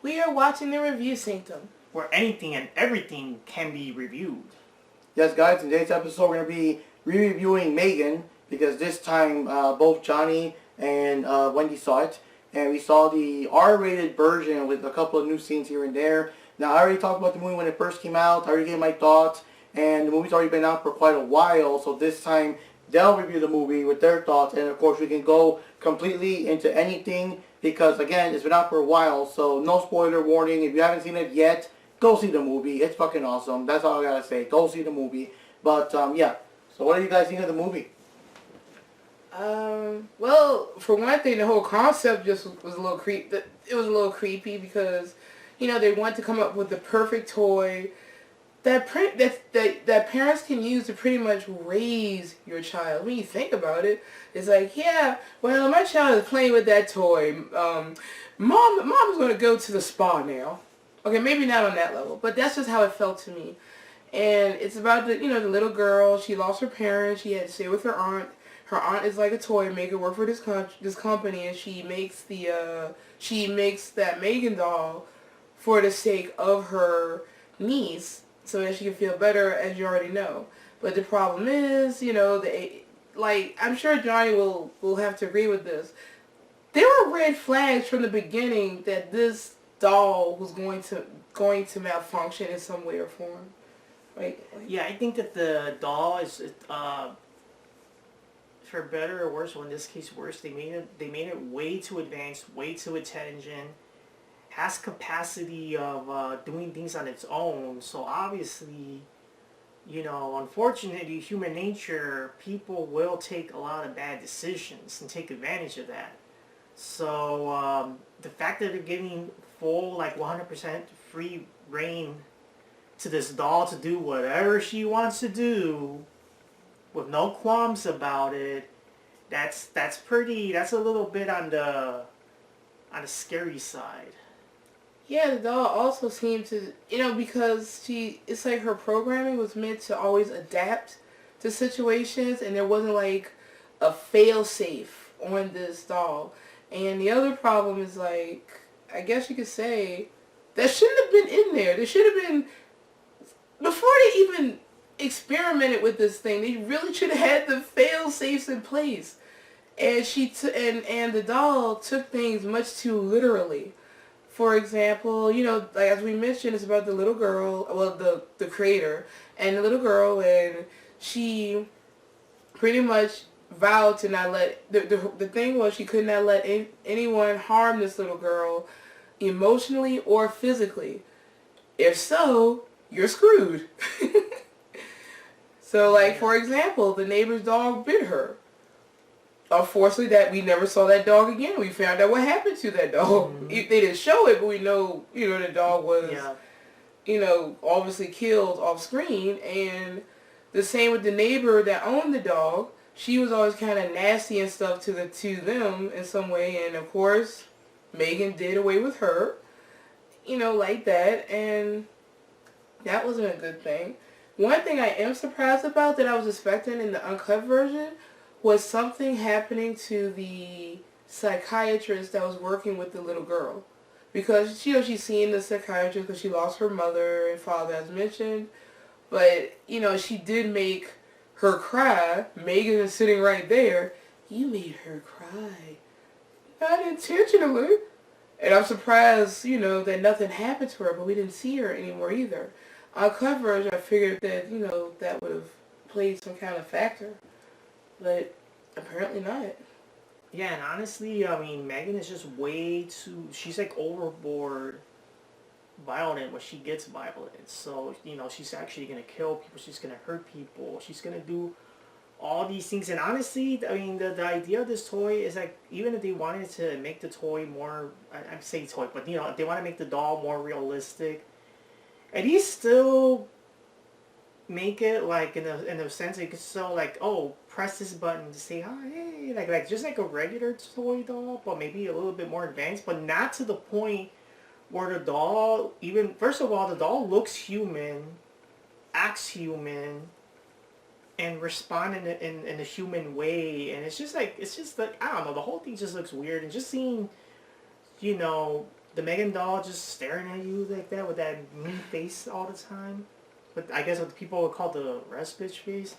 We are watching the review Sanctum, where anything and everything can be reviewed. Yes, guys, in today's episode we're going to be re-reviewing M3GAN, because this time both Johnny and Wendy saw it, and we saw the R-rated version with a couple of new scenes here and there. Now, I already talked about the movie when it first came out. I already gave my thoughts, and the movie's already been out for quite a while, so this time they'll review the movie with their thoughts, and of course we can go completely into anything, because again, it's been out for a while, so no spoiler warning. If you haven't seen it yet, go see the movie. It's fucking awesome. That's all I gotta say. Go see the movie. But yeah. So what do you guys think of the movie? Well, for one thing, the whole concept just was a little creepy. It was a little creepy because, you know, they want to come up with the perfect toy that parents can use to pretty much raise your child. When you think about it, it's like, yeah, well, my child is playing with that toy. Mom's going to go to the spa now. Okay, maybe not on that level, but that's just how it felt to me. And it's about the little girl. She lost her parents. She had to stay with her aunt. Her aunt is like a toy maker, work for this company, and she makes that M3GAN doll for the sake of her niece, so that she can feel better, as you already know. But the problem is, I'm sure Johnny will have to agree with this. There were red flags from the beginning that this doll was going to malfunction in some way or form. Yeah, I think that the doll is, for better or worse, well in this case worse, they made it way too advanced, way too intelligent, has capacity of doing things on its own. So obviously, unfortunately, human nature, people will take a lot of bad decisions and take advantage of that. So the fact that they're giving full, 100% free reign to this doll to do whatever she wants to do with no qualms about it, that's a little bit on the scary side. Yeah, the doll also seemed to, because it's like her programming was meant to always adapt to situations, and there wasn't like a fail-safe on this doll. And the other problem is, I guess you could say, that shouldn't have been in there. There should have been, before they even experimented with this thing, they really should have had the fail-safes in place. And and the doll took things much too literally. For example, as we mentioned, it's about the little girl, well, the creator, and the little girl, and she pretty much vowed to not let, the thing was she could not let anyone harm this little girl emotionally or physically. If so, you're screwed. So, for example, the neighbor's dog bit her. Unfortunately, that we never saw that dog again. We found out what happened to that dog. Mm-hmm. They didn't show it, but we know, the dog was, obviously killed off screen. And the same with the neighbor that owned the dog. She was always kind of nasty and stuff to them in some way. And of course, M3GAN did away with her, like that. And that wasn't a good thing. One thing I am surprised about that I was expecting in the uncut version was something happening to the psychiatrist that was working with the little girl. Because, she's seen the psychiatrist because she lost her mother and father, as mentioned. But, she did make her cry. M3GAN is sitting right there. You made her cry. Not intentionally. And I'm surprised, that nothing happened to her, but we didn't see her anymore either. Uncut version, I figured that, that would have played some kind of factor. But apparently not. Yeah, and honestly, M3GAN is just way too, she's overboard violent when she gets violent. So, she's actually going to kill people, she's going to hurt people, she's going to do all these things. And honestly, the idea of this toy is even if they wanted to make the toy more, I'm saying toy, but if they want to make the doll more realistic, and he still make it in a sense you could still press this button to say hi, hey, just like a regular toy doll, but maybe a little bit more advanced, but not to the point where the doll, even first of all, the doll looks human, acts human, and respond in a human way, and it's just I don't know, the whole thing just looks weird. And just seeing the M3GAN doll just staring at you like that with that mean face all the time. But I guess what the people would call the rest bitch face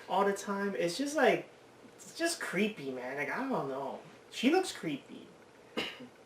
all the time. It's just like, it's just creepy, man. Like, I don't know. She looks creepy.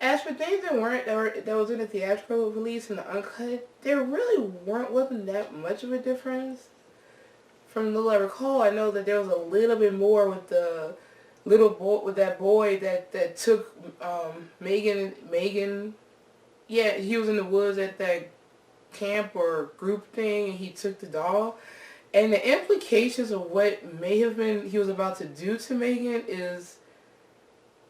As for things that was in the theatrical release and the uncut, there really wasn't that much of a difference. From the little I recall, I know that there was a little bit more with the little boy, with that boy that took M3GAN. Yeah, he was in the woods at that camp or group thing, and he took the doll. And the implications of what may have been he was about to do to M3GAN is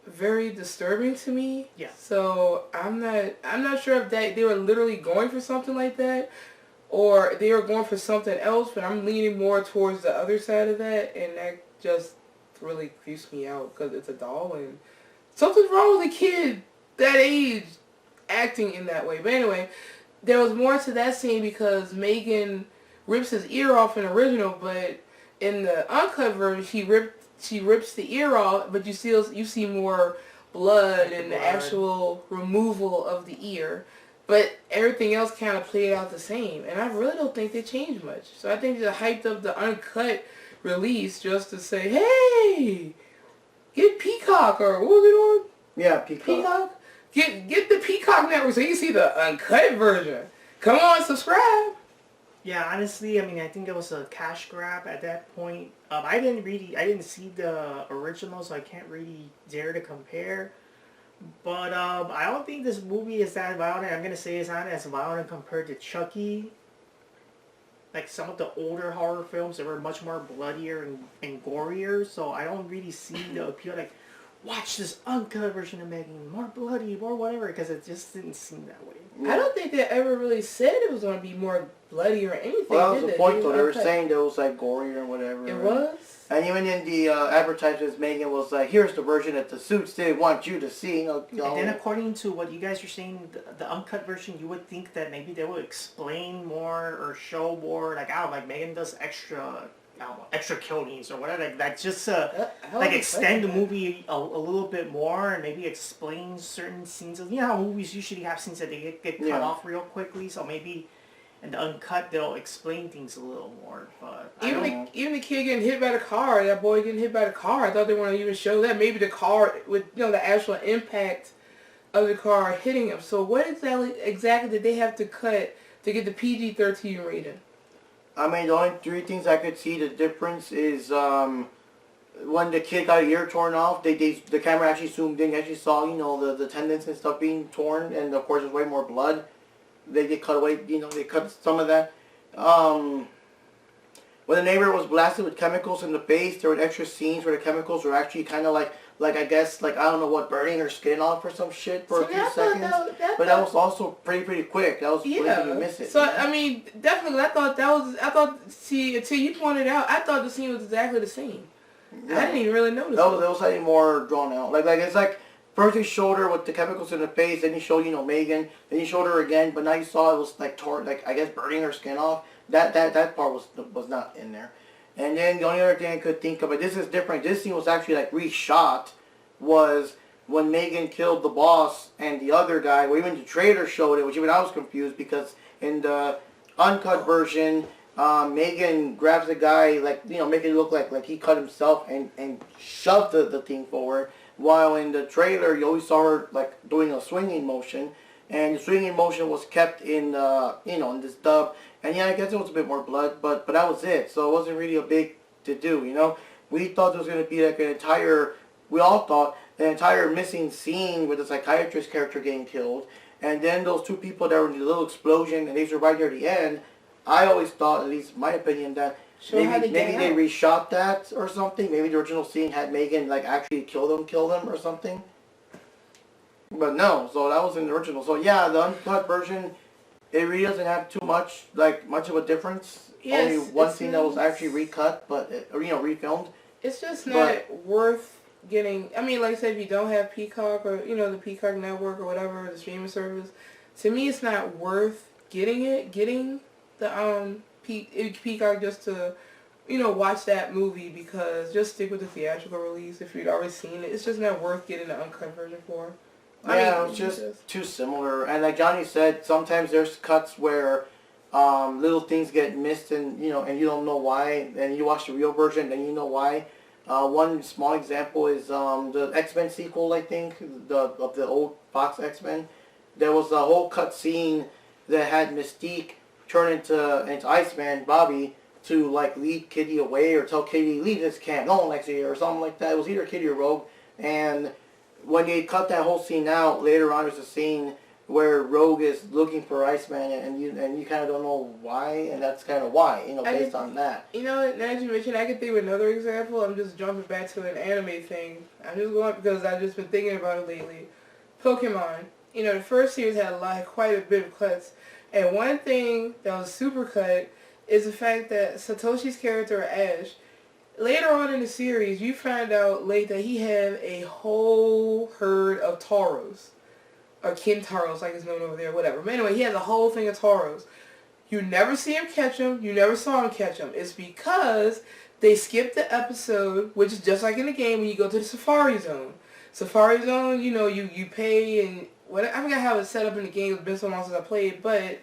very disturbing to me. Yeah. So I'm not sure if they were literally going for something like that, or they were going for something else. But I'm leaning more towards the other side of that, and that just really creeps me out because it's a doll and something's wrong with a kid that age acting in that way. But anyway, there was more to that scene because M3GAN rips his ear off in the original, but in the uncut version, she rips the ear off, but you see more blood and the actual removal of the ear. But everything else kind of played out the same, and I really don't think they changed much. So I think they hyped up the uncut release just to say, hey, get Peacock, or what was it on? Yeah, Peacock. Peacock? Get the Peacock network so you can see the uncut version. Come on, subscribe. Yeah, honestly, I mean, I think it was a cash grab at that point. I didn't see the original, so I can't really dare to compare. But I don't think this movie is that violent. I'm gonna say it's not as violent compared to Chucky. Like some of the older horror films that were much more bloodier and gorier. So I don't really see the appeal. Like, watch this uncut version of M3GAN, more bloody, more whatever, because it just didn't seem that way. I don't think they ever really said it was going to be more bloody or anything. Well, that was the point, though. They were saying that it was, like, gory or whatever. It was? And even in the advertisements, M3GAN was like, here's the version that the suits didn't want you to see. And then according to what you guys are saying, the uncut version, you would think that maybe they would explain more or show more. Like, I don't know, like M3GAN does extra killings or whatever. Like just like extend the movie a little bit more and maybe explain certain scenes. You know how movies usually have scenes that they get cut off real quickly, so maybe in the uncut they'll explain things a little more. But even the kid getting hit by the car, that boy getting hit by the car, I thought they wanted to even show that. Maybe the car with the actual impact of the car hitting him. So what exactly did they have to cut to get the PG-13 rating? I mean, the only three things I could see the difference is when the kid got an ear torn off, the camera actually zoomed in, actually saw, the tendons and stuff being torn, and of course there's way more blood. They get cut away, they cut some of that. When the neighbor was blasted with chemicals in the face, there were extra scenes where the chemicals were actually kind of like I guess, I don't know what, burning her skin off or some shit for a few seconds. But that was also pretty quick. That was quick and you miss it. So, I mean, definitely, see, until you pointed out, I thought the scene was exactly the same. Yeah. I didn't even really notice that was slightly more drawn out. Like it's like, first he showed her with the chemicals in the face, then he showed, M3GAN, then he showed her again, but now you saw it was like torn, like, I guess, burning her skin off. That part was not in there. And then the only other thing I could think of, but this is different, this scene was actually like reshot, was when M3GAN killed the boss and the other guy, or even the trailer showed it, which even I was confused because in the uncut version, M3GAN grabs the guy, making it look like he cut himself and shoved the thing forward, while in the trailer you always saw her doing a swinging motion, and the swinging motion was kept in in this dub. And yeah, I guess it was a bit more blood, but that was it. So it wasn't really a big to do, We thought there was going to be we all thought an entire missing scene with the psychiatrist character getting killed. And then those two people that were in the little explosion and they survived near the end. I always thought, at least in my opinion, that maybe they reshot that or something. Maybe the original scene had M3GAN actually kill them or something. But no, so that was in the original. So yeah, the uncut version, it really doesn't have too much of a difference. Yes, only one scene that was actually recut, but refilmed. It's just not worth getting. I mean, like I said, if you don't have Peacock or the Peacock network or whatever, the streaming service, to me it's not worth getting the Peacock just to watch that movie, because just stick with the theatrical release if you'd already seen it. It's just not worth getting the uncut version for. Yeah, it was just too similar. And like Johnny said, sometimes there's cuts where little things get missed, and and you don't know why. And you watch the real version, and you know why. One small example is the X-Men sequel, I think, of the old Fox X-Men. There was a whole cut scene that had Mystique turn into Iceman, Bobby, to like lead Kitty away or tell Kitty, leave this camp, no one likes you here, or something like that. It was either Kitty or Rogue. And when they cut that whole scene out, later on there's a scene where Rogue is looking for Iceman, and you kind of don't know why, and that's kind of why, based on that. Now that you mentioned, I can think of another example. I'm just jumping back to an anime thing. I'm just going because I've just been thinking about it lately. Pokemon. The first series had quite a bit of cuts, and one thing that was super cut is the fact that Satoshi's character Ash, later on in the series, you find out that he had a whole herd of Tauros. Or Kintaros, like it's known over there, whatever. But anyway, he has a whole thing of Tauros. You never see him catch them. You never saw him catch them. It's because they skipped the episode, which is just like in the game when you go to the Safari Zone. Safari Zone, you pay and I forgot how it's set up in the game. It's been so long since I played, but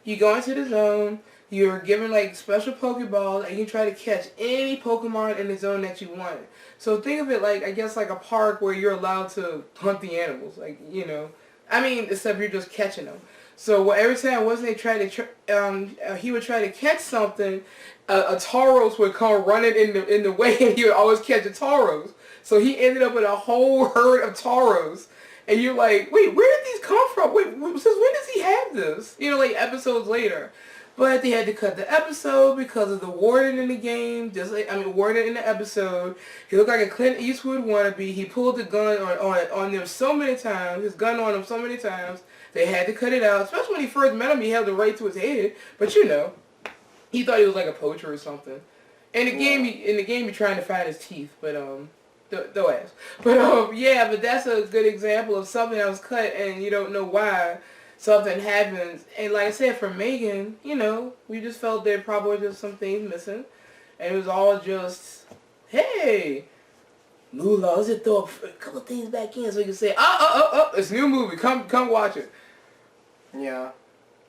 you go into the zone. You're given special Pokeballs, and you try to catch any Pokemon in the zone that you want. So think of it like a park where you're allowed to hunt the animals, except you're just catching them. So every time they try to, he would try to catch something, a Tauros would come running in the way, and he would always catch a Tauros. So he ended up with a whole herd of Tauros. And you're like, wait, where did these come from? Wait, since when does he have this? Episodes later. But they had to cut the episode because of the warden in the game. Warden in the episode. He looked like a Clint Eastwood wannabe. He pulled the gun on them so many times. His gun on him so many times. They had to cut it out. Especially when he first met him, he held it right to his head. But he thought he was like a poacher or something. In the game, you're trying to find his teeth. But don't ask. But but that's a good example of something that was cut and you don't know why. Something happens, and like I said, for Megan, we just felt there probably were just some things missing, and it was all just, hey, Moolah, let's just throw a couple things back in so you can say, it's a new movie, come watch it. Yeah,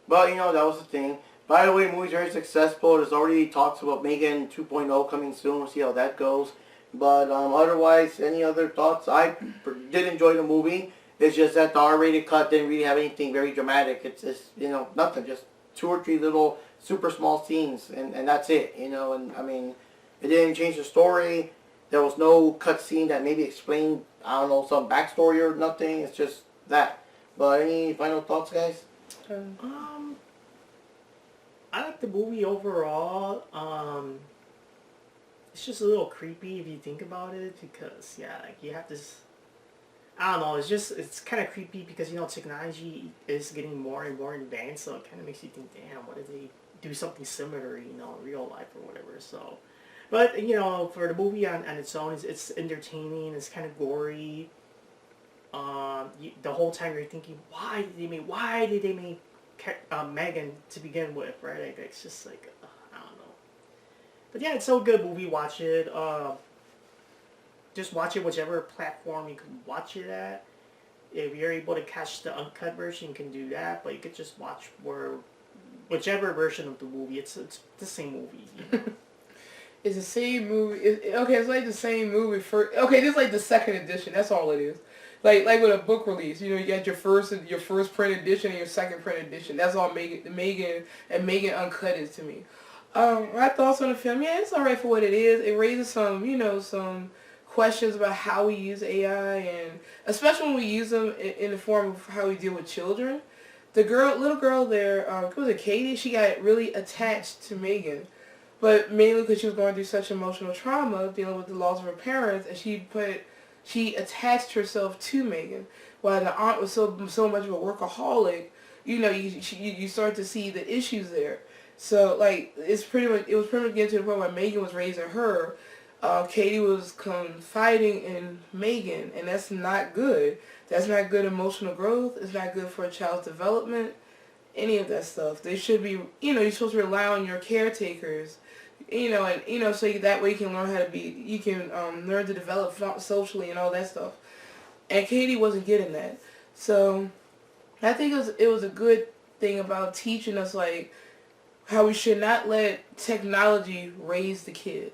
but that was the thing. By the way, the movie's very successful. There's already talks about Megan 2.0 coming soon. We'll see how that goes. But otherwise, any other thoughts? I did enjoy the movie. It's just that the R-rated cut didn't really have anything very dramatic. It's nothing, just 2 or 3 little super small scenes, and that's it, and it didn't change the story. There was no cut scene that maybe explained, some backstory or nothing. It's just that. But any final thoughts, guys? I like the movie overall. It's just a little creepy if you think about it, because you have this. I don't know, it's kind of creepy because, technology is getting more and more advanced, so it kind of makes you think, damn, what if they do something similar, in real life or whatever, so. But, for the movie on its own, it's entertaining, it's kind of gory. The whole time you're thinking, why did they make Megan to begin with, right? It's just I don't know. But yeah, it's so good movie, watch it. Just watch it whichever platform you can watch it at. If you're able to catch the uncut version, you can do that. But you could just watch whichever version of the movie. It's the same movie. It's the same movie. It's like the same movie. This is like the second edition. That's all it is. Like with a book release, you got your first print edition and your second print edition. That's all Megan Uncut is to me. My thoughts on the film, it's alright for what it is. It raises some questions about how we use AI, and especially when we use them in the form of how we deal with children. The little girl there, was it Katie? She got really attached to Megan, but mainly because she was going through such emotional trauma, dealing with the loss of her parents, and she attached herself to Megan. While the aunt was so much of a workaholic, you start to see the issues there. So it was pretty much getting to the point where Megan was raising her. Katie was confiding in Megan, and that's not good. That's not good emotional growth. It's not good for a child's development. Any of that stuff. They should be, you're supposed to rely on your caretakers, so that way you can learn how to be, you can learn to develop socially and all that stuff. And Katie wasn't getting that. So I think it was a good thing about teaching us like how we should not let technology raise the kid.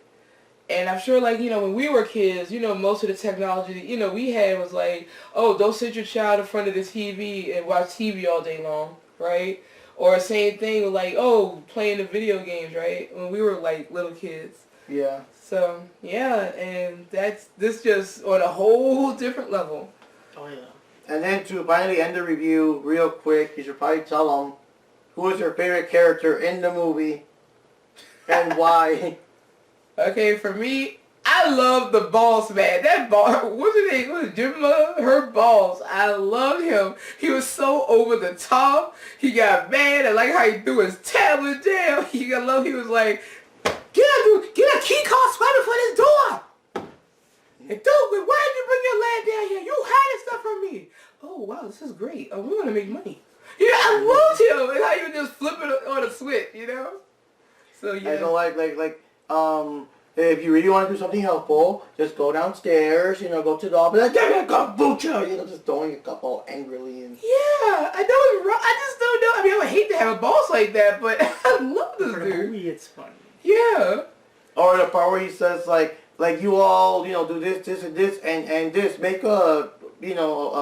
And I'm sure, like, when we were kids, most of the technology, we had was like, oh, don't sit your child in front of the TV and watch TV all day long, right? Or same thing with, like, oh, playing the video games, right? When we were, like, little kids. Yeah. So, yeah, and this just on a whole different level. Oh, yeah. And then to finally end the review, real quick, you should probably tell them who is your favorite character in the movie and why. Okay, for me, I love the boss man. That boss, what's his name? Was Jimma? Her boss. I loved him. He was so over the top. He got mad. I like how he threw his tablet down. He was like, get a key card swiping for this door. And dude, why did you bring your lad down here? You hiding stuff from me. Oh, wow, this is great. Oh, we want to make money. Yeah, I loved him. And how you just flip it on a switch, So, yeah. I don't if you really want to do something helpful, just go downstairs, go to the office, like, give me a kombucha, just throwing a cup all angrily. And yeah, I know it's wrong. I just don't know. I mean, I would hate to have a boss like that, but I love this For dude. the movie, it's funny. Yeah. Or the part where he says, like you all, do this, this, and this, and this, make a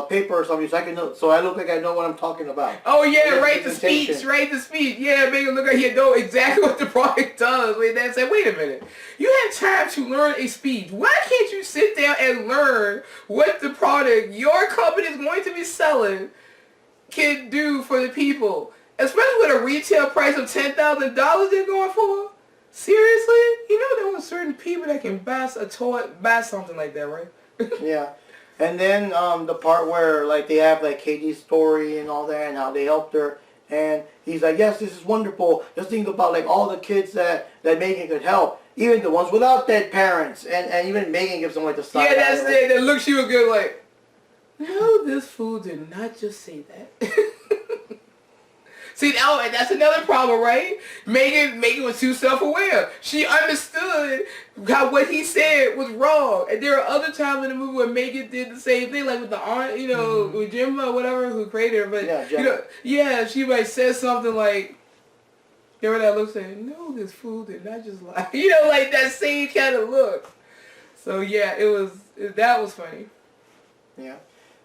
paper or something so I can know, so I look like I know what I'm talking about. Oh yeah, write the presentation. speech, Yeah, make him look like he know exactly what the product does. Wait, wait a minute. You have time to learn a speech. Why can't you sit down and learn what the product your company is going to be selling can do for the people? Especially with a retail price of $10,000 they're going for? Seriously? There are certain people that can buy something like that, right? Yeah. And then the part where they have Katie's story and all that and how they helped her, and he's like, yes, this is wonderful. Just think about all the kids that Megan could help, even the ones without dead parents, and even Megan gives them the side. Yeah, that's it. That look, she was good like, no, this fool did not just say that. See, that's another problem, right? Megan was too self-aware. She understood what he said was wrong. And there are other times in the movie where Megan did the same thing, like with the aunt, with Jim or whatever, who created her. But, she might say something like, that look saying, no, this fool did not just lie. Like that same kind of look. So, yeah, that was funny. Yeah.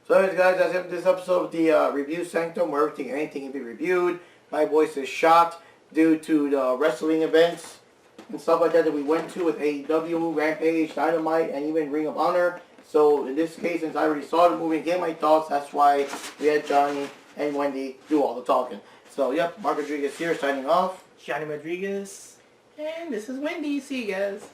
So anyways, guys, that's it for this episode of the Review Sanctum, where anything can be reviewed. My voice is shot due to the wrestling events and stuff like that we went to with AEW, Rampage, Dynamite, and even Ring of Honor. So in this case, since I already saw the movie and gave my thoughts, that's why we had Johnny and Wendy do all the talking. So, yep, Mark Rodriguez here, signing off. Johnny Rodriguez. And this is Wendy. See you guys.